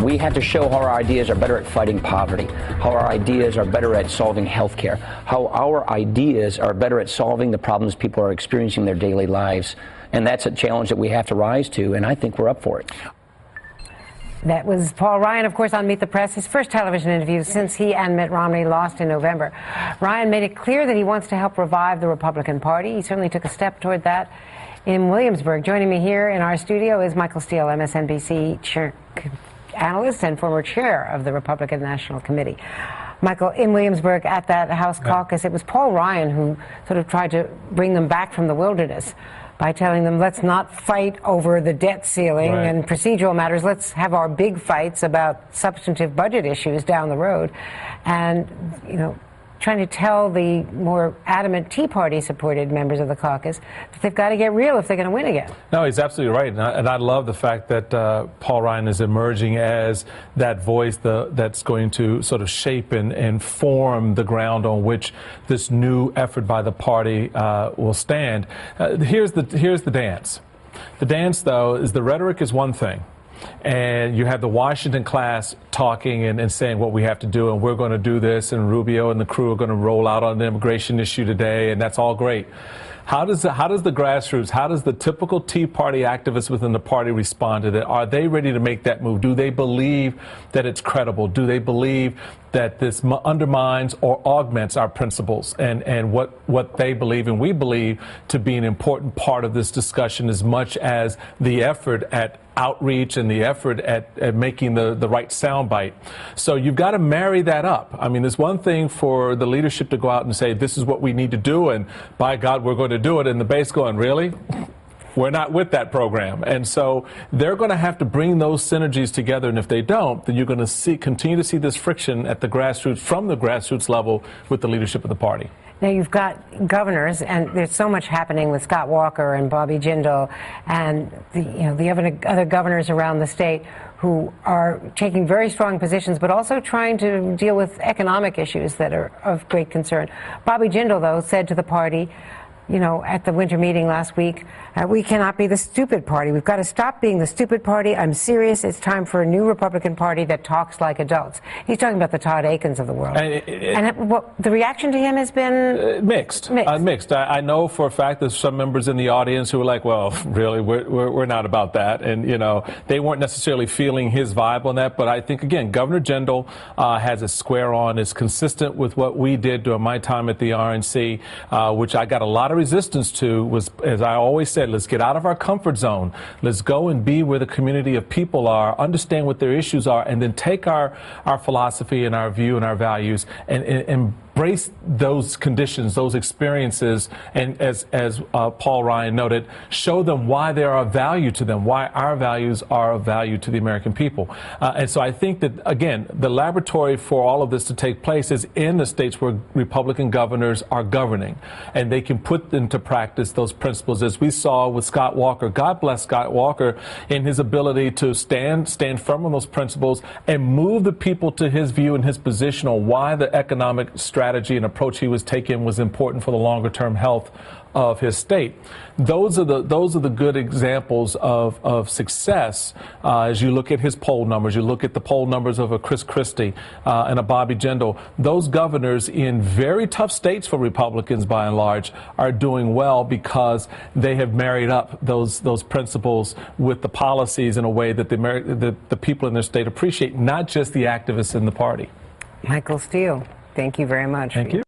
We have to show how our ideas are better at fighting poverty, how our ideas are better at solving health care, how our ideas are better at solving the problems people are experiencing in their daily lives. And that's a challenge that we have to rise to, and I think we're up for it. That was Paul Ryan, of course, on Meet the Press, his first television interview since he and Mitt Romney lost in November. Ryan made it clear that he wants to help revive the Republican Party. He certainly took a step toward that in Williamsburg. Joining me here in our studio is Michael Steele, MSNBC analyst and former chair of the Republican National Committee. Michael, in Williamsburg at that House caucus, it was Paul Ryan who sort of tried to bring them back from the wilderness by telling them, let's not fight over the debt ceiling and procedural matters. Let's have our big fights about substantive budget issues down the road. And, you know, trying to tell the more adamant Tea Party-supported members of the caucus that they've got to get real if they're going to win again. No, he's absolutely right. And I love the fact that Paul Ryan is emerging as that voice that's going to sort of shape and form the ground on which this new effort by the party will stand. Here's the dance. The dance, though, is the rhetoric is one thing. And you have the Washington class talking and saying what we have to do, and we're going to do this, and Rubio and the crew are going to roll out on the immigration issue today, and that's all great. How does the grassroots, how does the typical Tea Party activists within the party respond to that? Are they ready to make that move? Do they believe that it's credible? Do they believe that this undermines or augments our principles and what they believe and we believe to be an important part of this discussion, as much as the effort at outreach and the effort at making the right soundbite? So you've got to marry that up. I mean, there's one thing for the leadership to go out and say, this is what we need to do, and by God, we're going to do it, and the base going, really? We're not with that program. And so they're going to have to bring those synergies together, and if they don't, then you're going to continue to see this friction at the grassroots, from the grassroots level, with the leadership of the party. Now, you've got governors, and there's so much happening with Scott Walker and Bobby Jindal and the other governors around the state who are taking very strong positions, but also trying to deal with economic issues that are of great concern. Bobby Jindal, though, said to the party, you know, at the winter meeting last week, we cannot be the stupid party. We've got to stop being the stupid party. I'm serious. It's time for a new Republican Party that talks like adults. He's talking about the Todd Aikens of the world. And the reaction to him has been mixed. I know for a fact there's some members in the audience who are like, well, really, we're not about that. And, you know, they weren't necessarily feeling his vibe on that. But I think, again, Governor Jindal has a square on, is consistent with what we did during my time at the RNC, which I got a lot of resistance to, was, as I always said, let's get out of our comfort zone. Let's go and be where the community of people are, understand what their issues are, and then take our philosophy and our view and our values and embrace those conditions, those experiences, and as Paul Ryan noted, show them why they are of value to them, why our values are of value to the American people. And so I think that, again, the laboratory for all of this to take place is in the states where Republican governors are governing, and they can put into practice those principles, as we saw with Scott Walker. God bless Scott Walker in his ability to stand firm on those principles and move the people to his view and his position on why the economic strategy and approach he was taking was important for the longer term health of his state. Those are the good examples of success as you look at his poll numbers. You look at the poll numbers of a Chris Christie and a Bobby Jindal. Those governors in very tough states for Republicans, by and large, are doing well because they have married up those principles with the policies in a way that the people in their state appreciate, not just the activists in the party. Michael Steele, thank you very much. Thank you.